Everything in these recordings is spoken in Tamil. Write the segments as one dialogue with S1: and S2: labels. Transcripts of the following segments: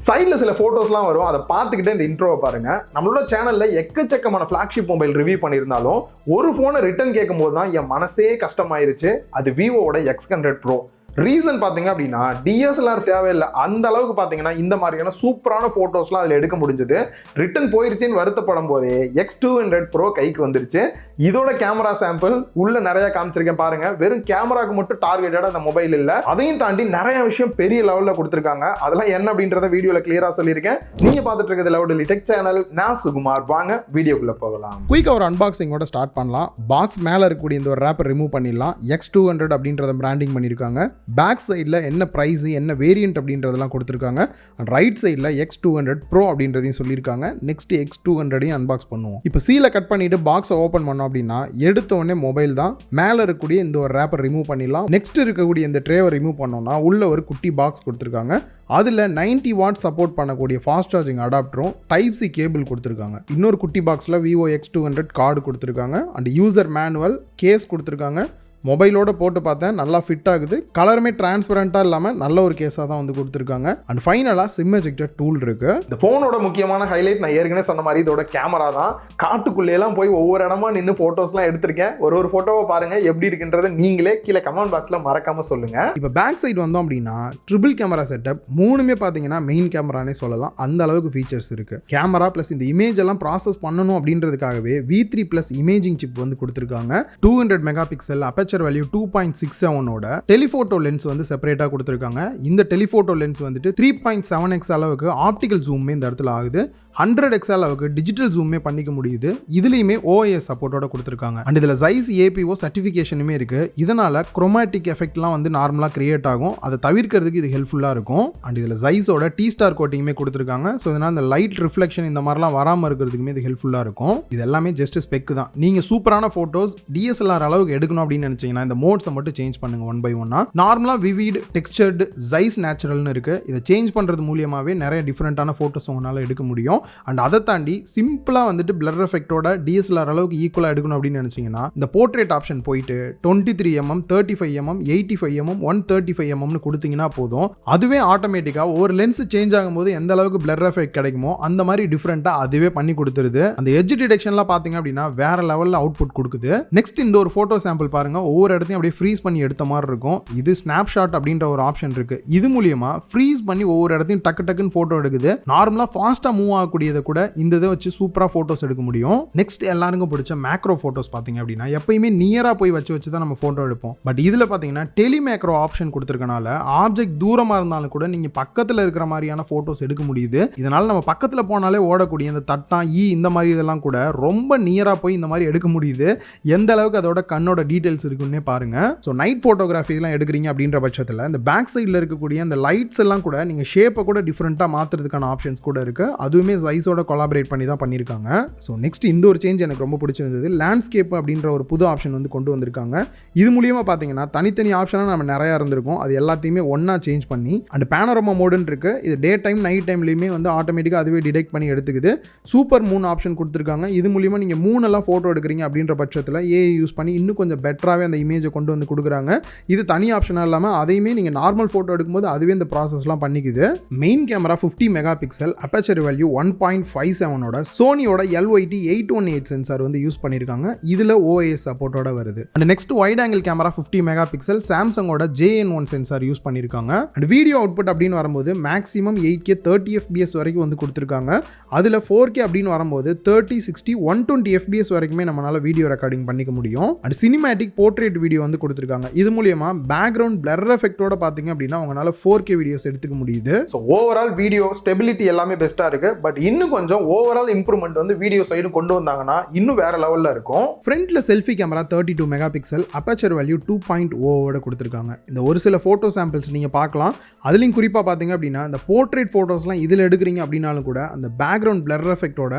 S1: சைடில் சில ஃபோட்டோஸ்லாம் வரும், அதை பார்த்துக்கிட்டே இந்த இன்ட்ரோவை பாருங்க. நம்மளோட சேனலில் எக்கச்சக்கமான ஃப்ளாக்ஷிப் மொபைல் ரிவ்யூ பண்ணியிருந்தாலும் ஒரு ஃபோனை ரிட்டர்ன் கேட்கும்போது தான் என் மனசே கஷ்டமாயிருச்சு. அது விவோவோட X200 Pro. ரீசன் பார்த்தீங்க அப்படின்னா டிஎஸ்எல்ஆர் தேவையில்லை, அந்த அளவுக்கு பார்த்தீங்கன்னா இந்த மாதிரியான சூப்பரான ஃபோட்டோஸ்லாம் அதில் எடுக்க முடிஞ்சது. ரிட்டன் போயிருச்சுன்னு வருத்தப்படும் போதே X200 Pro கைக்கு வந்துருச்சு. இதோட கேமரா சாம்பிள் உள்ள நிறைய காமிச்சிருக்கேன் பாருங்க. வெறும் கேமராக்கு மட்டும் டார்கெட்டடாக அந்த மொபைல் இல்லை, அதையும் தாண்டி நிறைய விஷயம் பெரிய லெவலில் கொடுத்துருக்காங்க. அதெல்லாம் என்ன அப்படின்றத வீடியோவில் கிளியராக சொல்லியிருக்கேன். நீங்கள் பார்த்துட்டு இருக்கிறது லவுடலி டெக் சேனல். நான் சுகுமார். வாங்க வீடியோக்குள்ளே போகலாம்.
S2: குயிக்காக ஒரு அன்பாக்சிங்கோட ஸ்டார்ட் பண்ணலாம். பாக்ஸ் மேலே இருக்கக்கூடிய இந்த ஒரு ரேப்பர் ரிமூவ் பண்ணிடலாம். X200 அப்படின்றத பிராண்டிங் பண்ணியிருக்காங்க. பேக் சைடில் என்ன ப்ரைஸ், என்ன வேரியன்ட் அப்படின்றதெல்லாம் கொடுத்துருக்காங்க. அண்ட் ரைட் சைடில் X200 Pro அப்படின்றதையும் சொல்லியிருக்காங்க. நெக்ஸ்ட் X200ஐயும் அன்பாக்ஸ் பண்ணுவோம். இப்போ சீலை கட் பண்ணிட்டு பாக்ஸை ஓப்பன் பண்ணோம் அப்படின்னா எடுத்த உடனே மொபைல் தான். மேலே இருக்கக்கூடிய இந்த ஒரு ரேப்பர் ரிமூவ் பண்ணிடலாம். நெக்ஸ்ட் இருக்கக்கூடிய இந்த ட்ரேவை ரிமூவ் பண்ணோம்னா உள்ள ஒரு குட்டி பாக்ஸ் கொடுத்துருக்காங்க. அதில் 90 வாட் சப்போர்ட் பண்ணக்கூடிய ஃபாஸ்ட் சார்ஜிங் அடாப்டரும் டைப் சி கேபிள் கொடுத்துருக்காங்க. இன்னொரு குட்டி பாக்ஸில் Vivo X200 கார்டு கொடுத்துருக்காங்க. அண்ட் யூசர் மேனுவல் கேஸ் கொடுத்துருக்காங்க. மொபைலோட போட்டு பார்த்தேன், நல்லா ஃபிட் ஆகுது. கலருமே டிரான்ஸ்பரண்டாக இல்லாமல் நல்ல ஒரு கேஸாக தான் வந்து கொடுத்துருக்காங்க. அண்ட் ஃபைனலாக சிம் எஜெக்டர் டூல் இருக்கு.
S1: இந்த ஃபோனோட முக்கியமான ஹைலைட் நான் ஏற்கனவே சொன்ன மாதிரி இதோட கேமரா தான். காட்டுக்குள்ளேலாம் போய் ஒவ்வொரு இடமா நின்று ஃபோட்டோஸ்லாம் எடுத்திருக்கேன். ஒரு ஃபோட்டோவை பாருங்க எப்படி இருக்குன்றதை நீங்களே கீழே கமெண்ட் பாக்ஸில் மறக்காம சொல்லுங்க.
S2: இப்போ பேக் சைடு வந்தோம் அப்படின்னா ட்ரிபிள் கேமரா செட்டப். மூணுமே பார்த்தீங்கன்னா மெயின் கேமரானே சொல்லலாம், அந்த அளவுக்கு ஃபீச்சர்ஸ் இருக்கு. கேமரா ப்ளஸ் இந்த இமேஜ் எல்லாம் ப்ராசஸ் பண்ணணும் அப்படின்றதுக்காகவே V3+ இமேஜிங் சிப் வந்து கொடுத்துருக்காங்க. 200 மெகா பிக்சல் வேல்யூ 2.67ஓட டெலிஃபோட்டோ லென்ஸ் வந்து செப்பரேட்டா கொடுத்திருக்காங்க. இந்த டெலிஃபோட்டோ லென்ஸ் வந்துட்டு 3.7x அளவுக்கு ஆப்டிகல் ஜூமே இந்த இடத்துல ஆகுது. 100x அளவுக்கு டிஜிட்டல் ஜூமே பண்ணிக்க முடியுது. இதுலயுமே OIS சப்போர்ட்டோட கொடுத்திருக்காங்க. அண்ட் இதுல Zeiss APO சர்டிஃபிகேஷனுமே இருக்கு. இதனால குரோமேட்டிக் எஃபெக்ட்லாம் வந்து நார்மலா கிரியேட் ஆகும். அதை தவிர்க்கிறதுக்கு இது ஹெல்ப்ஃபுல்லா இருக்கும். அண்ட் இதுல Zeissோட T-Star கோட்டிங்குமே கொடுத்திருக்காங்க. ஸோ இதனால இந்த லைட் ரிஃப்ளெக்ஷன் இந்த மாதிரிலாம் வராமல் இருக்கிறதுக்குமே இது ஹெல்ப்ஃபுல்லா இருக்கும். இது எல்லாமே ஜஸ்ட் ஸ்பெக் தான். நீங்க சூப்பரான போட்டோஸ் DSLR அளவுக்கு எடுக்கணும் அப்படின்னு நினைச்சீங்கன்னா இந்த மோட்ஸை மட்டும் சேஞ்ச் பண்ணுங்க ஒன் பை ஒன்னா. நார்மலா விவிட், டெக்ஸ்சர்டு, Zeiss நேச்சுரல்னு இருக்கு. இதை சேஞ்ச் பண்றது மூலியமாவே நிறைய டிஃபரெண்டான போட்டோஸ் உங்களால எடுக்க முடியும். அண்ட் அதை தாண்டி சிம்பிளா வந்துட்டு பிளர் எஃபெக்டோட DSLR அளவுக்கு ஈக்குவலா எடுக்கணும் அப்படின்னு நினைச்சீங்கன்னா இந்த போர்ட்ரேட் ஆப்ஷன் போயிட்டு 23mm, 35mm, 85mm, 135mm கொடுத்தீங்கன்னா போதும். அதுவே ஆட்டோமேட்டிக்கா ஒரு லென்ஸ் சேஞ்ச் ஆகும்போது எந்த அளவுக்கு பிளர் எஃபெக்ட் கிடைக்குமோ அந்த மாதிரி டிஃபரெண்டா அதுவே பண்ணி கொடுத்துருது. அந்த எட்ஜ் டிடெக்ஷன்லாம் பாத்தீங்க அப்படின்னா வேற லெவல்ல அவுட்புட் கொடுக்குது. நெக்ஸ்ட் இந்த ஒரு போட்டோ சாம்பிள் பாருங்க. ஒவ்வொரு இடத்தையும் அப்படியே ஃப்ரீஸ் பண்ணி எடுத்த மாதிரி இருக்கும். இது ஸ்னாப்ஷாட் அப்படின்ற ஒரு ஆப்ஷன் இருக்கு. இது மூலியமா ஃப்ரீஸ் பண்ணி ஒவ்வொரு இடத்தையும் டக்குன்னு போட்டோ எடுக்குது. நார்மலா ஃபாஸ்டா மூவ் ஆகக்கூடியதை கூட இந்த இதை வச்சு சூப்பரா போட்டோஸ் எடுக்க முடியும். நெக்ஸ்ட் எல்லாருக்கும் பிடிச்ச மேக்ரோ போட்டோஸ் பாத்தீங்க அப்படின்னா எப்பயுமே நியரா போய் வச்சு தான் நம்ம போட்டோ எடுப்போம். பட் இதுல பாத்தீங்கன்னா டெலி மேக்ரோ ஆப்ஷன் கொடுத்திருக்கனால ஆப்ஜெக்ட் தூரமா இருந்தாலும் கூட நீங்க பக்கத்துல இருக்கிற மாதிரியான போட்டோஸ் எடுக்க முடியுது. இதனால நம்ம பக்கத்துல போனாலே ஓடக்கூடிய இந்த தட்டா இந்த மாதிரி இதெல்லாம் கூட ரொம்ப நியரா போய் இந்த மாதிரி எடுக்க முடியுது. எந்த அளவுக்கு அதோட கண்ணோட டீடைல்ஸ் இருக்குன்னே பாருங்க. ஸோ நைட் ஃபோட்டோகிராஃபி எல்லாம் எடுக்கிறீங்க அப்படின்ற பட்சத்தில் இந்த பேக் சைடில் இருக்கக்கூடிய அந்த லைட்ஸ் எல்லாம் கூட நீங்கள் ஷேப்பை கூட டிஃப்ரெண்ட்டாக மாற்றுறதுக்கான ஆப்ஷன்ஸ் கூட இருக்குது. அதுவுமே Zeissோட கொலாபரேட் பண்ணி தான் பண்ணியிருக்காங்க. ஸோ நெக்ஸ்ட் இந்த ஒரு சேஞ்ச் எனக்கு ரொம்ப பிடிச்சிருந்தது. லேண்ட்ஸ்கேப் அப்படின்ற ஒரு புது ஆப்ஷன் வந்து கொண்டு வந்திருக்காங்க. இது மூலியமாக பார்த்தீங்கன்னா தனித்தனி ஆப்ஷனாக நம்ம நிறையா இருந்திருக்கும். அது எல்லாத்தையுமே ஒன்றா சேஞ்ச் பண்ணி அண்ட் பேனோரமா மோடுன்னு இருக்குது. இது டே டைம் நைட் டைம்லையுமே வந்து ஆட்டோமேட்டிக்காக அதுவே டிடெக்ட் பண்ணி எடுத்துக்குது. சூப்பர் மூன் ஆப்ஷன் கொடுத்துருக்காங்க. இது மூலியமாக நீங்கள் மூணெல்லாம் ஃபோட்டோ எடுக்கிறீங்க அப்படின்ற பட்சத்தில் AI யூஸ் பண்ணி இன்னும் கொஞ்சம் பெட்டராகவே அந்த இமேஜை கொண்டு வந்து கொடுக்குறாங்க. இது தனி ஆப்ஷனாக இல்லாமல் அதையுமே நீங்கள் நார்மல் ஃபோட்டோ எடுக்கும்போது அதுவே இந்த ப்ராசஸ்லாம் பண்ணிக்குது. Main camera 50 mega pixel aperture value 1.57ஓட சோனியோட LYT818 சென்சார் வந்து யூஸ் பண்ணியிருக்காங்க. இதில் OIS சப்போர்ட்டோட வருது. And next wide angle camera 50 mega pixel சாம்சங்கோட JN1 சென்சார் யூஸ் பண்ணியிருக்காங்க. அண்ட் வீடியோ அவுட்புட் அப்படின்னு வரும்போது மேக்ஸிமம் 8K 30 FPS வரைக்கும் வந்து கொடுத்துருக்காங்க. அதில் 4K அப்படின்னு வரும்போது 30, 60, 120 FPS வரைக்குமே நம்மளால வீடியோ ரெக்கார்டிங் பண்ணிக்க முடியும். அண்ட் சினிமேட்டிக் போர்ட்ரேட் வீடியோ வந்து கொடுத்துருக்காங்க. இது மூலியமா பேக்ரவுண்ட் பிளர் எஃபெக்ட்டோட பாத்தீங்க அப்படின்னா உங்களால 4K வீடியோஸ் எடுத்துக்க முடியுது.
S1: ஸோ ஓவரால் வீடியோ ஸ்டெபிலிட்டி எல்லாமே பெஸ்டா இருக்கு. பட் இன்னும் கொஞ்சம் ஓவரால் இம்ப்ரூவ்மெண்ட் வந்து வீடியோ சைடு கொண்டு வந்தாங்கன்னா இன்னும் வேற லெவல்ல இருக்கும்.
S2: ஃப்ரண்ட்ல selfie camera 32 mega pixel aperture value 2.0ஓட கொடுத்துருக்காங்க. இந்த ஒரு சில போட்டோ சாம்பிள்ஸ் நீங்க பார்க்கலாம். அதுலயும் குறிப்பா பாத்தீங்க அப்படின்னா இந்த போர்ட்ரேட் போட்டோஸ்லாம் இதுல எடுக்கிறீங்க அப்படின்னாலும் கூட அந்த பேக்ரவுண்ட் பிளர் எஃபெக்ட்டோட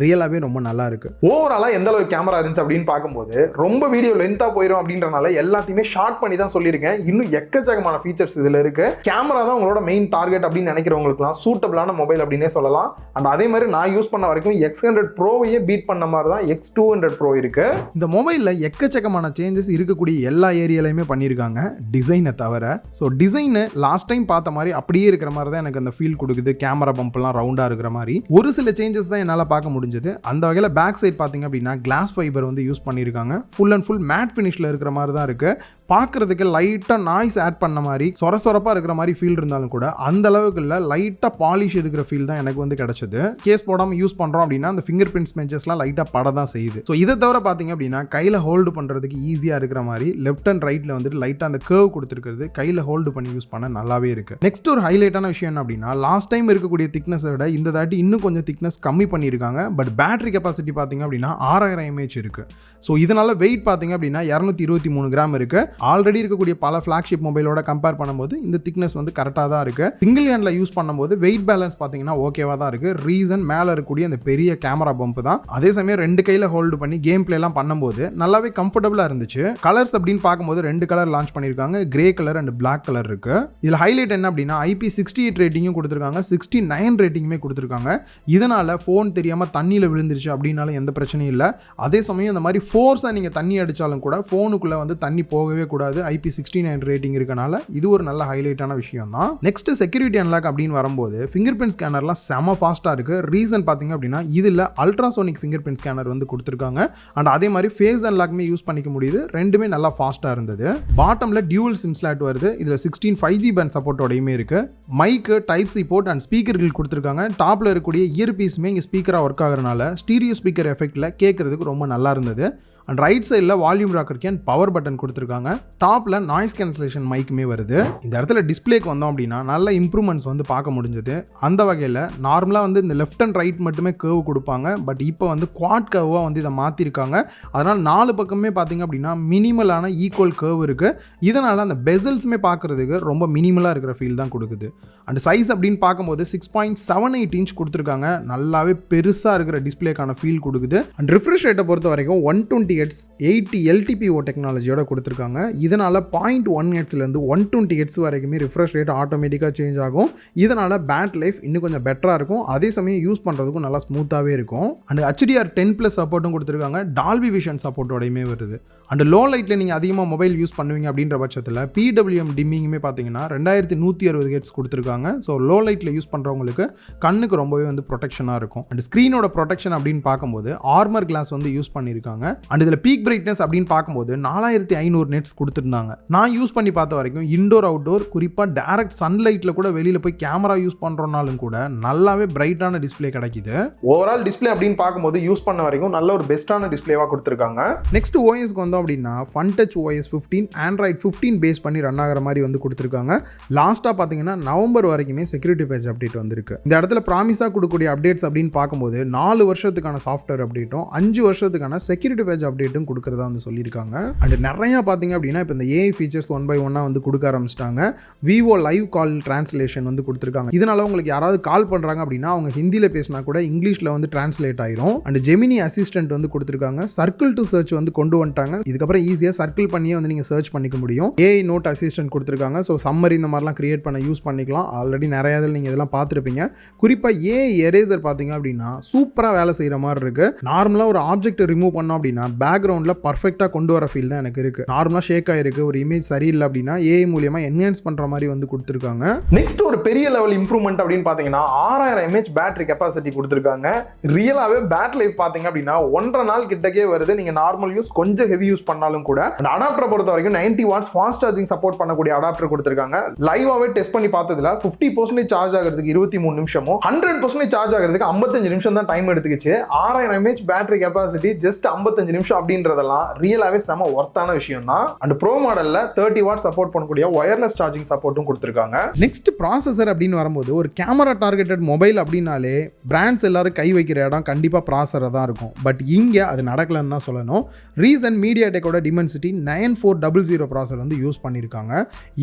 S2: ரியலாகவே ரொம்ப நல்லா இருக்கு.
S1: ஓவராலாக எந்த அளவுக்கு கேமரா இருந்துச்சு அப்படின்னு பார்க்கும்போது ரொம்ப வீடியோ லென்த்தாக போயிடும் அப்படின்றனால எல்லாத்தையுமே ஷார்ட் பண்ணி தான் சொல்லியிருக்கேன். இன்னும் எக்கச்சக்கமான ஃபீச்சர்ஸ் இதில் இருக்கு. கேமரா தான் உங்களோட மெயின் டார்கெட் அப்படின்னு நினைக்கிறவங்களுக்குலாம் சூட்டபிளான மொபைல் அப்படின்னே சொல்லலாம். அண்ட் அண்ட் அதே மாதிரி நான் யூஸ் பண்ண வரைக்கும் X100 ப்ரோவையே பீட் பண்ண மாதிரி தான் X200 ப்ரோ இருக்கு.
S2: இந்த மொபைலில் எக்கச்சக்கமான சேஞ்சஸ் இருக்கக்கூடிய எல்லா ஏரியாலையுமே பண்ணியிருக்காங்க டிசைனை தவிர. ஸோ டிசைனு லாஸ்ட் டைம் பார்த்த மாதிரி அப்படியே இருக்கிற மாதிரி தான் எனக்கு அந்த ஃபீல் கொடுக்குது. கேமரா பம்ப்லாம் ரவுண்டாக இருக்கிற மாதிரி ஒரு சில சேஞ்சஸ் தான் என்னால் பார்க்க முடிஞ்சது. அந்த வகையில் பேக் சைட் பார்த்தீங்க அப்படின்னா கிளாஸ் ஃபைபர் வந்து யூஸ் பண்ணியிருக்காங்க. ஃபுல் அண்ட் ஃபுல் மேட் ஃபினிஷில் இருக்கிற மாதிரி தான் இருக்குது. பார்க்குறதுக்கு லைட்டாக நாய்ஸ் ஆட் பண்ண மாதிரி சொரப்பாக இருக்கிற மாதிரி ஃபீல் இருந்தாலும் கூட அந்த அளவுக்கு இல்லை, லைட்டாக பாலிஷ் எடுக்கிற ஃபீல் தான் எனக்கு வந்து கிடைச்சது. கேஸ் போடாமல் யூஸ் பண்ணுறோம் அப்படின்னா அந்த ஃபிங்கர் பிரிண்ட் ஸ்மெச்சஸ்லாம் லைட்டாக பட தான் செய்யுது. ஸோ இதை தவிர பார்த்தீங்க அப்படின்னா கையில் ஹோல்டு பண்ணுறதுக்கு ஈஸியாக இருக்கிற மாதிரி லெஃப்ட் அண்ட் ரைட்டில் வந்துட்டு லைட்டாக அந்த கர்வ் கொடுத்துருக்கிறது கையில் ஹோல்டு பண்ணி யூஸ் பண்ண நல்லாவே இருக்குது. நெக்ஸ்ட் ஒரு ஹைலைட்டான விஷயம் என்ன அப்படின்னா லாஸ்ட் டைம் இருக்கக்கூடிய திக்னஸை விட இந்த தாட்டி இன்னும் கொஞ்சம் திக்னஸ் கம்மி பண்ணியிருக்காங்க. பட் பேட்டரி கெப்பாசிட்டி பார்த்தீங்க அப்படின்னா 6000 mAh இருக்குது. ஸோ இதனால வெயிட் பார்த்தீங்க அப்படின்னா 223 கிராம் இருக்குது. ஆல்ரெடி இருக்கக்கூடிய பல ஃப்ளாக்ஷிப் மொபைலோட கம்பேர் பண்ணும்போது இந்த திக்னஸ் வந்து கரெக்டாக தான் இருக்குது. சிங்கிள் ஹேண்டில் யூஸ் பண்ணும்போது வெயிட் பேலன்ஸ் பார்த்தீங்கன்னா ஓகேவாக தான் இருக்குது. ரீசன் மேலே இருக்கக்கூடிய அந்த பெரிய கேமரா பம்ப் தான். அதே சமயம் 2 கையில் ஹோல்டு பண்ணி கேம் பிளேலாம் பண்ணும்போது நல்லாவே கம்ஃபர்டபுளாக இருந்துச்சு. கலர்ஸ் அப்படின்னு பார்க்கும்போது 2 கலர் லான்ச் பண்ணியிருக்காங்க. Grey colour and black colour இருக்குது. இதில் ஹைலைட் என்ன அப்படின்னா IP68 ரேட்டிங்கும் கொடுத்துருக்காங்க, 69 ரேட்டிங்குமே கொடுத்துருக்காங்க. இதனால் ஃபோன் தெரியாமல் தண்ணியில் விழுந்துருச்சு அப்படின்னாலும் எந்த பிரச்சனையும் இல்லை. அதே சமயம் இந்த மாதிரி ஃபோர்ஸாக நீங்கள் தண்ணி அடித்தாலும் கூட ஃபோனுக்குள்ளே வந்து தண்ணி போகவே கூடாது. IP69 ரேட்டிங் இருக்கனால இது ஒரு நல்ல ஹைலைட்டான விஷயம் தான். நெக்ஸ்ட் செக்யூரிட்டி அன்லாக் அப்படின்னு வரும்போது ஃபிங்கர் பிரிண்ட் ஸ்கேனர்லாம் செம ஃபாஸ்ட்டாக இருக்குது. ரீசன் பார்த்தீங்க அப்படின்னா இதில் அல்ட்ராசோனிக் ஃபிங்கர் பிரிண்ட் ஸ்கேனர் வந்து கொடுத்துருக்காங்க. அண்ட் அதே மாதிரி ஃபேஸ் அன்லாக்மே யூஸ் பண்ணிக்க முடியுது. ரெண்டுமே நல்லா ஃபாஸ்ட்டாக இருந்தது. பாட்டமில் டியூவல் சிம் ஸ்லாட் வருது. இதில் 16 5G பேண்ட் சப்போர்ட்டோடையுமே இருக்குது. மைக்கு டைப் சி போர்ட் அண்ட் ஸ்பீக்கர்கள் கொடுத்துருக்காங்க. டாப்பில் இருக்கக்கூடிய இயர் பீஸுமே இங்கே ஸ்பீக்கராக ஒர்க் ஆகிறனால ஸ்டீரியோ ஸ்பீக்கர் எஃபெக்டில் கேட்குறதுக்கு ரொம்ப நல்லா இருந்தது. அண்ட் ரைட் சைடில் வால்யூம் ராக்கருக்கு அண்ட் பவர் பட்டன் கொடுத்துருக்காங்க. டாப்பில் நாய்ஸ் கேன்சலேஷன் மைக்குமே வருது. இந்த இடத்துல டிஸ்பிளேக்கு வந்தோம் அப்படின்னா நல்ல இம்ப்ரூவ்மெண்ட்ஸ் வந்து பார்க்க முடிஞ்சது. அந்த வகையில் நார்மலாக வந்து இந்த லெஃப்ட் அண்ட் ரைட் மட்டுமே கர்வ் கொடுப்பாங்க. பட் இப்போ வந்து குவாட் கர்வாக வந்து இதை மாற்றிருக்காங்க. அதனால் 4 பக்கமே பார்த்தீங்க அப்படின்னா மினிமலான ஈக்குவல் கர்வ் இருக்குது. இதனால் அந்த பெசல்ஸுமே பார்க்குறதுக்கு ரொம்ப மினிமலாக இருக்கிற ஃபீல் தான் கொடுக்குது. அண்ட் சைஸ் அப்படின்னு பார்க்கும்போது 6.78 இன்ச் கொடுத்துருக்காங்க. நல்லாவே பெருசாக இருக்கிற டிஸ்பிளேக்கான ஃபீல் கொடுக்குது. அண்ட் ரிஃப்ரெஷ் ரேட்டை பொறுத்த வரைக்கும் 120 Hz 80 LTPO டெக்னாலஜியோட கொடுத்துருக்காங்க. இதனால் 0.1 Hzலேருந்து 120 Hz வரைக்குமே ரிஃப்ரெஷ் ரேட் ஆட்டோமேட்டிக்காக சேஞ்ச் ஆகும். இதனால் பேட்டரி லைஃப் இன்னும் கொஞ்சம் பெட்டராக இருக்கும். அதே சமயம் யூஸ் பண்ணுறதுக்கும் நல்லா ஸ்மூத்தாகவே இருக்கும். அண்ட் HDR10+ சப்போர்ட்டும் கொடுத்துருக்காங்க. டால்பி விஷன் சப்போர்ட்டோடையுமே வருது. அண்ட் லோ லைட்டில் நீங்கள் அதிகமாக மொபைல் யூஸ் பண்ணுவீங்க அப்படின்ற பட்சத்தில் PWM டிம்மிங்குமே பார்த்தீங்கன்னா 2160 Hz கொடுத்துருக்காங்க. ஸோ லோ லைட்டில் யூஸ் பண்ணுறவங்களுக்கு கண்ணுக்கு ரொம்பவே வந்து ப்ரொடெக்ஷனாக இருக்கும். அண்ட் ஸ்க்ரீனோட ப்ரொடெக்ஷன் அப்படின்னு பார்க்கும்போது ஆர்மர் கிளாஸ் வந்து யூஸ் பண்ணியிருக்காங்க. அண்ட் இதில் பீக் பிரைட்னஸ் அப்படின்னு பார்க்கும்போது 4500 nits கொடுத்துருந்தாங்க. நான் யூஸ் பண்ணி பார்த்த வரைக்கும் இன்டோர் அவுட்டோர் குறிப்பாக டைரக்ட் சன்லைட்டில் கூட வெளியில் போய் கேமரா யூஸ் பண்ணுறோம்னாலும் கூட நல்லாவே பிரைட்டான டிஸ்பிளே கிடைக்குது.
S1: ஓவரால் டிஸ்பிளே அப்படின்னு பார்க்கும்போது யூஸ் பண்ண வரைக்கும் நல்ல ஒரு பெஸ்ட்டான டிஸ்பிளேவாக கொடுத்துருக்காங்க.
S2: நெக்ஸ்ட் ஓஎஸ்க்கு வந்தோம் அப்படின்னா ஃபன்டச் OS 15 Android 15 பேஸ் பண்ணி ரன் ஆகிற மாதிரி வந்து கொடுத்துருக்காங்க. லாஸ்ட்டாக பார்த்தீங்கன்னா நவம்பர் வரைக்குமே செக்யூரிட்டி பேட்ச் அப்டேட் வந்திருக்கு. இந்த இடத்துல ப்ராமிஸாக கொடுக்கக்கூடிய அப்டேட்ஸ் அப்படின்னு பார்க்கும்போது 4 வருஷத்துக்கான சாஃப்ட்வேர் அப்டேட்டும் 5 வருஷத்துக்கான செக்யூரிட்டி பேட்ச் அப்டேட்டும் கொடுக்கறதா வந்து சொல்லியிருக்காங்க. அண்ட் நிறையா பார்த்தீங்க அப்படின்னா இப்போ இந்த AI ஃபீச்சர்ஸ் 1 by 1 வந்து கொடுக்க ஆரம்பிச்சிட்டாங்க. Vivo லைவ் கால் டிரான்ஸ்லேஷன் வந்து கொடுத்துருக்காங்க. இதனால உங்களுக்கு யாராவது கால் பண்ணுறாங்க அப்படின்னா அவங்க ஹிந்தியில் பேசினா கூட இங்கிலீஷில் வந்து டிரான்ஸ்லேட் ஆயிரும். அண்ட் ஜெமினி அசிஸ்டன்ட் வந்து கொடுத்துருக்காங்க. சர்க்கிள் டு சர்ச் வந்து கொண்டு வந்துட்டாங்க. இதுக்கப்புறம் ஈஸியாக சர்க்கிள் பண்ணியே வந்து நீங்கள் சர்ச் பண்ணிக்க முடியும். AI நோட் அசிஸ்டன்ட் கொடுத்துருக்காங்க. ஸோ சம்மரி இந்த மாதிரிலாம் கிரியேட் பண்ண யூஸ் பண்ணிக்கலாம். ஆல்ரெடி நிறைய இதில் நீங்கள் இதெல்லாம் பார்த்துருப்பீங்க. குறிப்பாக AI எரேசர் பார்த்தீங்க அப்படின்னா சூப்பராக வேலை செய்கிற மாதிரி இருக்குது. நார்மலாக ஒரு ஆப்ஜெக்ட் ரிமூவ் பண்ணோம் அப்படின்னா பேக்ரவுண்டில் பர்ஃபெக்டாக கொண்டு வர ஃபீல் தான் எனக்கு இருக்குது. நார்மலாக ஷேக் ஆகிருக்கு, ஒரு இமேஜ் சரியில்லை அப்படின்னா AI மூலியமாக என்ஹான்ஸ் பண்ணுற மாதிரி வந்து கொடுத்துருக்காங்க.
S1: நெக்ஸ்ட் ஒரு பெரிய லெவல் இம்ப்ரூவ்மெண்ட் அப்படின்னு பார்த்தீங்கன்னா 6000 mAh பேட்டரி கெப்பாசிட்டி கொடுத்துருக்காங்க. ரியலாகவே பேட்டரி லைஃப் பார்த்தீங்க அப்படின்னா 1.5 நாள் கிட்டக்கே வருது. நீங்கள் நார்மல் யூஸ் கொஞ்சம் ஹெவி யூஸ் பண்ணாலும் கூட. அந்த அடாப்டரை பொறுத்த வரைக்கும் 90 watts ஃபாஸ்ட் சார்ஜிங் சப்போர்ட் பண்ணக்கூடிய அடாப்டர் கொடுத்துருக்காங்க. லைவாகவே டெஸ்ட் பண்ணி பார்த்ததுல 50% சார்ஜ் ஆகிறதுக்கு 23 நிமிஷமும் 100% சார்ஜ் ஆகிறதுக்கு 55 நிமிஷம் தான் டைம் எடுத்துக்கிச்சு. 6000 mAh பேட்டரி கெப்பாசிட்டி ஜஸ்ட் 55 நிமிஷம் அப்படின்றதெல்லாம் ரியலாகவே செம ஒர்த்தான விஷயம் தான். அண்ட் ப்ரோ மாடலில் 30 வாட் சப்போர்ட் பண்ணக்கூடிய ஒயர்லெஸ் சார்ஜிங் சப்போர்ட்டும் கொடுத்துருக்காங்க.
S2: நெக்ஸ்ட் ப்ராசஸர் அப்படின்னு வரும்போது ஒரு கேமரா டார்கெட்டட் மொபைல் அப்படின்னாலே பிராண்ட்ஸ் எல்லாரும் கை வைக்கிற இடம் கண்டிப்பாக ப்ராசஸராக தான் இருக்கும். பட் இங்கே அது நடக்கலன்னு தான் சொல்லணும். ரீசன் மீடியாடெக்கோட டிமென்சிட்டி 9400 ப்ராசஸர் வந்து யூஸ் பண்ணியிருக்காங்க.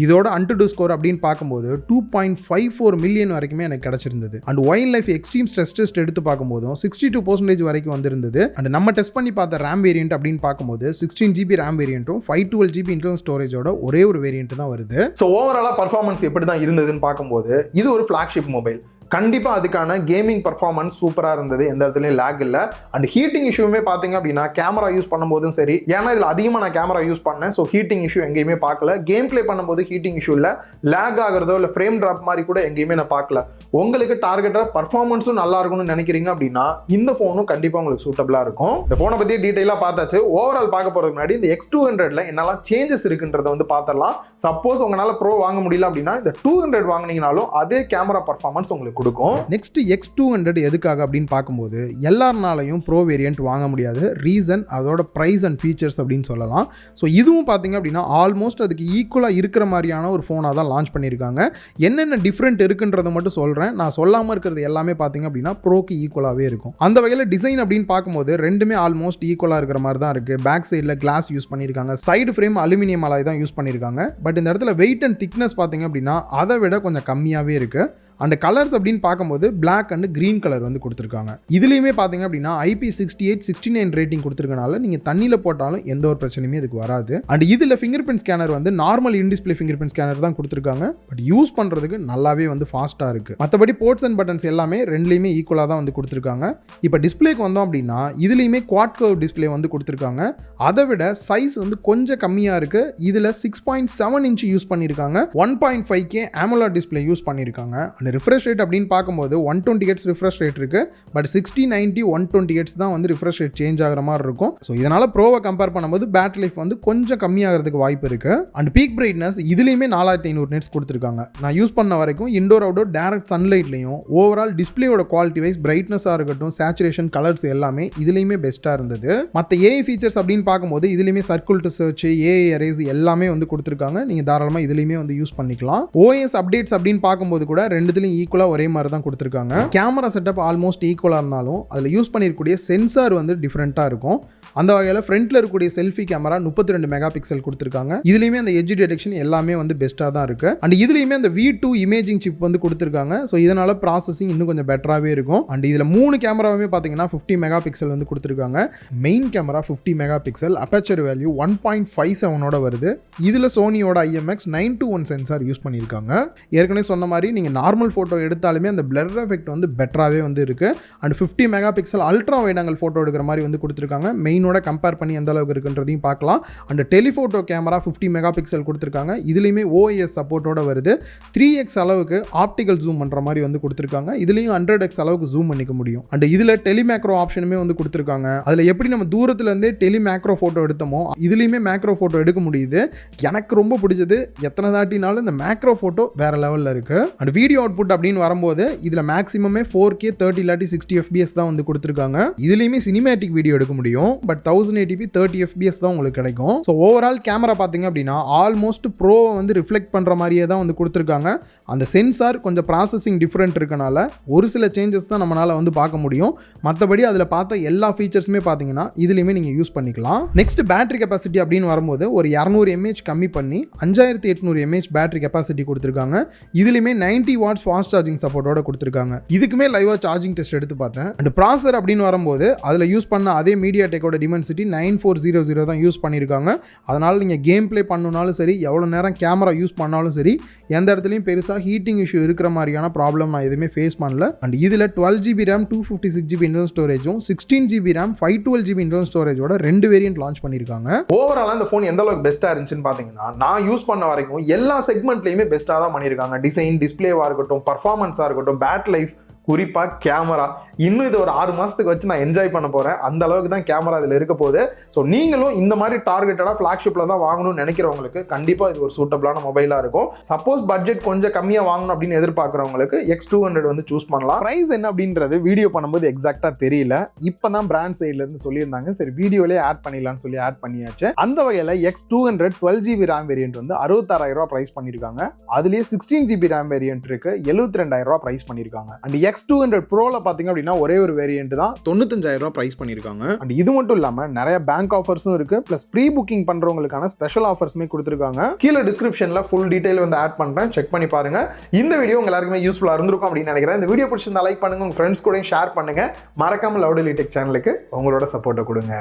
S2: இதோட அன்டு ஸ்கோர் அப்படின்னு பார்க்கும்போது 2.54 மில்லியன் வரைக்குமே எனக்கு கிடைச்சிருந்தது. And wild life extreme stress test எடுத்து பார்க்கும்போதும் 62% வரைக்கும் வந்திருந்தது. அண்ட் நம்ம டெஸ்ட் பண்ணி பார்த்த ரேம் வேரியன்ட் அப்படின்னு பார்க்கும்போது 16GB ரேம் வேரியன்ட்டும் 512GB இன்டர்னல் ஸ்டோரேஜோட ஒரே ஒரு வேரியன்ட் தான் வருது.
S1: ஸோ ஓவராலாக பர்ஃபார்மன்ஸ் எப்படி தான் இருந்ததுன்னு பார்க்கும்போது இது ஒரு ஃப்ளாக்ஷிப் மொபைல். கண்டிப்பாக அதுக்கான கேமிங் பர்ஃபார்மன்ஸ் சூப்பராக இருந்தது, எந்த இடத்துலையும் லேக் இல்லை. அண்ட் ஹீட்டிங் இஷ்யூமே பார்த்தீங்க அப்படின்னா கேமரா யூஸ் பண்ணும்போதும் சரி, ஏன்னா இதில் அதிகமாக நான் கேமரா யூஸ் பண்ணேன், ஸோ ஹீட்டிங் இஷ்யூ எங்கேயுமே பார்க்கல. கேம் பிளே பண்ணும்போது ஹீட்டிங் இஷ்யூ இல்லை, லேக் ஆகிறதோ இல்லை ஃப்ரேம் ட்ராப் மாதிரி கூட எங்கேயுமே நான் பார்க்கல. உங்களுக்கு டார்கெட்டாக பர்ஃபார்மன்ஸும் நல்லா இருக்கும்னு நினைக்கிறீங்க அப்படின்னா இந்த ஃபோனும் கண்டிப்பாக உங்களுக்கு சூட்டபிளாக இருக்கும். இந்த ஃபோனை பற்றி டீட்டெயிலாக பார்த்தாச்சு. ஓவரால் பார்க்க போகிறதுக்கு முன்னாடி இந்த X200ல என்னெல்லாம் சேஞ்சஸ் இருக்குன்றத வந்து பார்த்துடலாம். சப்போஸ் உங்களால் ப்ரோ வாங்க முடியல அப்படின்னா இந்த 200 வாங்கினீங்கனாலும் அதே கேமரா பர்ஃபார்மன்ஸ் உங்களுக்கு கொடுக்கும்.
S2: நெக்ஸ்ட் X200 எதுக்காக அப்படின்னு பார்க்கும்போது எல்லாருனாலையும் ப்ரோ வேரியன்ட் வாங்க முடியாது. ரீசன் அதோட ப்ரைஸ் அண்ட் ஃபீச்சர்ஸ் அப்படின்னு சொல்லலாம். ஸோ இதுவும் பார்த்தீங்க அப்படின்னா ஆல்மோஸ்ட் அதுக்கு ஈக்குவலாக இருக்கிற மாதிரியான ஒரு ஃபோனாக தான் லான்ச் பண்ணியிருக்காங்க. என்னென்ன டிஃப்ரெண்ட் இருக்குன்றதை மட்டும் சொல்கிறேன். நான் சொல்லாமல் இருக்கிறது எல்லாமே பார்த்தீங்க அப்படின்னா ப்ரோக்கு ஈக்குவலாகவே இருக்கும். அந்த வகையில் டிசைன் அப்படின்னு பார்க்கும்போது ரெண்டுமே ஆல்மோஸ்ட் ஈக்குவலாக இருக்கிற மாதிரி தான் இருக்குது. பேக் சைடில் கிளாஸ் யூஸ் பண்ணியிருக்காங்க, சைடு ஃப்ரேம் அலுமினியம் அலாய் தான் யூஸ் பண்ணியிருக்காங்க. பட் இந்த இடத்துல வெயிட் அண்ட் திக்னஸ் பார்த்தீங்க அப்படின்னா அதை விட கொஞ்சம் கம்மியாகவே இருக்குது. அண்ட் கலர்ஸ் அப்படின்னு பார்க்கும்போது பிளாக் அண்ட் கிரீன் கலர் வந்து கொடுத்துருக்காங்க. இதுலேயுமே பார்த்தீங்க அப்படின்னா IP68 69 ரேட்டிங் கொடுத்துருக்கனால நீங்கள் தண்ணியில் போட்டாலும் எந்த ஒரு பிரச்சனையுமே இதுக்கு வராது. அண்ட் இதில் ஃபிங்கர் பிரிண்ட் ஸ்கேனர் வந்து normal in-display finger print scanner தான் கொடுத்துருக்காங்க. பட் யூஸ் பண்ணுறதுக்கு நல்லாவே வந்து ஃபாஸ்ட்டாக இருக்குது. மற்றபடி போர்ட்ஸ் அண்ட் பட்டன்ஸ் எல்லாமே ரெண்டுலேயுமே ஈக்குவலாக தான் வந்து கொடுத்துருக்காங்க. இப்போ டிஸ்பிளேக்கு வந்தோம் அப்படின்னா இதுலேயுமே குவாட் கர்வ் டிஸ்பிளே வந்து கொடுத்துருக்காங்க. அதை விட சைஸ் வந்து கொஞ்சம் கம்மியாக இருக்குது. இதில் 6.7 இன்ச் யூஸ் பண்ணியிருக்காங்க. 1.5K AMOLED டிஸ்பிளே யூஸ் பண்ணியிருக்காங்க. அண்ட் ரிஃப்ரெஷ் ரேட் அப்படின்னு பார்க்கும்போது 120 Hz ரிஃப்ரெஷ் ரேட் இருக்குது. பட் 6090 120 Hz தான் வந்து ரிஃப்ரெஷ் ரேட் சேஞ்ச் ஆகிற மாதிரி இருக்கும். ஸோ இதனால் ப்ரோவை கம்பேர் பண்ணும்போது பேட்டரி லைஃப் வந்து கொஞ்சம் கம்மியாகிறதுக்கு வாய்ப்பு இருக்குது. அண்ட் பீக் பிரைட்னஸ் இதுலேயுமே 4500 nits கொடுத்துருக்காங்க. நான் யூஸ் பண்ண வரைக்கும் இண்டோர் அவுட்டோர் டேரக்ட் சன்லைட்லையும் ஓவரால் டிஸ்பிளேயோட குவாலிட்டி வைஸ் பிரைட்னஸாக இருக்கட்டும், சேச்சுரேஷன், கலர்ஸ் எல்லாமே இதுலேயுமே பெஸ்ட்டாக இருந்தது. மற்ற ஏஐ ஃபீச்சர்ஸ் அப்படின்னு பார்க்கும்போது இதுலேயுமே circle to search, AI erase எல்லாமே வந்து கொடுத்துருக்காங்க. நீங்கள் தாராளமாக இதுலேயுமே வந்து யூஸ் பண்ணிக்கலாம். ஓஎஸ் அப்டேட்ஸ் அப்படின்னு பார்க்கும்போது கூட ரெண்டுத்துலையும் ஈக்குவலாக ஒரே மாதிரி தான் கொடுத்துருக்காங்க. கேமரா செட்டப் ஆல்மோஸ்ட் ஈக்குவலாக இருந்தாலும் அதில் யூஸ் பண்ணியிருக்கக்கூடிய சென்சார் வந்து டிஃப்ரெண்ட்டாக இருக்கும். அந்த வகையில் ஃப்ரண்ட்டில் இருக்கக்கூடிய செல்ஃபி கேமரா 32 மெகா பிக்சல் கொடுத்துருக்காங்க. இதுலேயுமே அந்த எட்ஜ் டிடெக்ஷன் எல்லாமே வந்து பெஸ்ட்டாக தான் இருக்குது. அண்ட் இதுலேயுமே அந்த V2 இமேஜிங் சிப் வந்து கொடுத்துருக்காங்க. ஸோ இதனால் ப்ராசஸிங் இன்னும் கொஞ்சம் பெட்டராகவே இருக்கும். அண்ட் இதில் 3 கேமராவுமே பார்த்தீங்கன்னா 50 மெகா பிக்சல் வந்து கொடுத்துருக்காங்க. Main camera 50 mega pixel, aperture value 1.57 வருது. இதில் சோனியோட IMX921 சென்சார் யூஸ் பண்ணியிருக்காங்க. ஏற்கனவே சொன்ன மாதிரி நீங்கள் நார்மல் ஃபோட்டோ எடுத்தாலுமே அந்த பிளர் எஃபெக்ட் வந்து பெட்டராகவே வந்து இருக்குது. And 50 mega pixel ultra wide angle photo எடுக்கிற மாதிரி வந்து கொடுத்துருக்காங்க. மெயினோட கம்பேர் பண்ணி எந்த அளவுக்கு இருக்குன்றதையும் பார்க்கலாம். And telephoto camera 50 mega pixel கொடுத்துருக்காங்க. இதுலேயுமே OIS சப்போர்ட்டோட வருது. 3x அளவுக்கு ஆப்டிகல் ஜூம் பண்ணுற மாதிரி வந்து கொடுத்துருக்காங்க. இதுலேயும் 100x அளவுக்கு ஜூம் பண்ணிக்க முடியும். அண்ட் இதில் டெலிமேக்ரோ ஆப்ஷனுமே வந்து கொடுத்துருக்காங்க. அதில் எப்படி நம்ம தூரத்துலேருந்தே டெலிமேக்ரோ ஃபோட்டோ எடுத்தோமோ இதுலேயுமே மேக்ரோ ஃபோட்டோ எடுக்க முடியுது. எனக்கு ரொம்ப பிடிச்சது எத்தனை தாட்டினாலும் இந்த மேக்ரோ ஃபோட்டோ வேற லெவலில் இருக்குது. அண்ட் வீடியோ அவுட்புட் அப்படின்னு வரும்போது இதில் மேக்ஸிமமே 4K 30 இல்லாட்டி 60 FPS தான் வந்து கொடுத்துருக்காங்க. இதுலேயுமே சினிமேட்டிக் வீடியோ எடுக்க முடியும். பட் 1080p 30 FPS தான் உங்களுக்கு கிடைக்கும். ஸோ ஓவரால் கேமரா பார்த்தீங்க அப்படின்னா ஆல்மோஸ்ட் ப்ரோவை வந்து ரிஃப்ளெக்ட் பண்ணுற மாதிரியே தான் வந்து கொடுத்துருக்காங்க. அந்த சென்சார் கொஞ்சம் ப்ராசஸிங் டிஃப்ரெண்ட் இருக்கனால ஒரு சில சேஞ்சஸ் தான் நம்மளால் வந்து பார்க்க முடியும். மற்றபடி அதில் பார்த்த எல்லா ஃபீச்சர்ஸுமே பார்த்தீங்கன்னா இதுலேயுமே நீங்கள் யூஸ் பண்ணிக்கலாம். நெக்ஸ்ட் பேட்டரி கெப்பாசிட்டி அப்படின்னு வரும்போது ஒரு 200 mAh கம்மி பண்ணி 5800 mAh பேட்டரி கெப்பாசிட்டி கொடுத்துருக்காங்க. இதுலேயுமே 90 watts ஃபாஸ்ட் சார்ஜிங் சப்போர்ட்டோட கொடுத்துருக்காங்க. இதுக்குமே லைவாக சார்ஜிங் டெஸ்ட் எடுத்து பார்த்தேன். அண்ட் ப்ராசர் அப்படின்னு வரும்போது அதில் யூஸ் பண்ண அதே மீடியாடெக்கோட Dimensity 9400 தான் யூஸ் பண்ணியிருக்காங்க. அதனால் நீங்கள் கேம் பிளே பண்ணணுனாலும் சரி, எவ்வளோ நேரம் கேமரா யூஸ் பண்ணாலும் சரி, எந்த இடத்துலையும் பெருசாக ஹீட்டிங் இஷ்யூ இருக்கிற மாதிரியான ப்ராப்ளம் நான் எதுவுமே ஃபேஸ் பண்ணல. அண்ட் இதில் 12GB RAM 256GB இன்டர்னல் ஸ்டோரேஜும் 16GB RAM 512GB இன்டர்னல் ஸ்டோரேஜோட 2 வேரியன்ட் லான்ச் பண்ணியிருக்காங்க.
S1: ஓவராலாக இந்த ஃபோன் எந்த அளவுக்கு பெஸ்ட்டாக இருந்துச்சுன்னு பார்த்தீங்கன்னா நான் யூஸ் பண்ண வரைக்கும் எல்லா செக்மெண்ட்லையுமே பெஸ்ட்டாக தான் பண்ணியிருக்காங்க. டிசைன், டிஸ்பிளேவாக இருக்கட்டும், பர்ஃபார்மன்ஸாக இருக்கட்டும், பேட்டரி லைஃப், குறிப்பாக கேமரா. இன்னும் இது ஒரு 6 மாதத்துக்கு வச்சு நான் என்ஜாய் பண்ண போகிறேன். அந்த அளவுக்கு தான் கேமரா இதில் இருக்க போகுது. ஸோ நீங்களும் இந்த மாதிரி டார்கெட்டடாக ஃப்ளாக்ஷிப்பில் தான் வாங்கணும்னு நினைக்கிறவங்களுக்கு கண்டிப்பாக இது ஒரு சூட்டபிளான மொபைலாக இருக்கும். சப்போஸ் பட்ஜெட் கொஞ்சம் கம்மியாக வாங்கணும் அப்படின்னு எதிர்பார்க்குறவங்களுக்கு X200 வந்து சூஸ் பண்ணலாம். ப்ரைஸ் என்ன அப்படின்றது வீடியோ பண்ணும்போது எக்ஸாக்டாக தெரியல. இப்போ தான் பிராண்ட் சைட்லேருந்து சொல்லியிருந்தாங்க. சரி வீடியோலேயே ஆட் பண்ணிடலான்னு சொல்லி ஆட் பண்ணியாச்சு. அந்த வகையில் X200 12GB RAM வேரியன்ட் வந்து 66,000 ப்ரைஸ் பண்ணியிருக்காங்க. அதுலேயே 16GB RAM வேரியன்ட் இருக்கு, 72,000 ப்ரைஸ் பண்ணியிருக்காங்க. அண்ட் X200 Proல பார்த்தீங்க அப்படின்னா ஒரே ஒரு வேரியன்ட் தான் 95,000 ப்ரைஸ் பண்ணியிருக்காங்க. அண்ட் இது மட்டும் இல்லாமல் நிறைய பேங்க் ஆஃபர்ஸும் இருக்கு, பிளஸ் ப்ரீ புக்கிங் பண்றவங்களுக்கான ஸ்பெஷல் ஆஃபர்ஸுமே கொடுத்துருக்காங்க. கீழே டிஸ்கிரிப்ஷன்ல ஃபுல் டீடைல் வந்து ஆட் பண்றேன், செக் பண்ணி பாருங்க. இந்த வீடியோ உங்க எல்லாருக்குமே யூஸ்ஃபுல்லா இருந்திருக்கும் அப்படின்னு நினைக்கிறேன். இந்த வீடியோ பிடிச்சிருந்தா லைக் பண்ணுங்க, உங்க ஃப்ரெண்ட்ஸ் கூட ஷேர் பண்ணுங்க. மறக்காம லவுடலி டெக் சேனலுக்கு உங்களோட சப்போர்ட்டை கொடுங்க.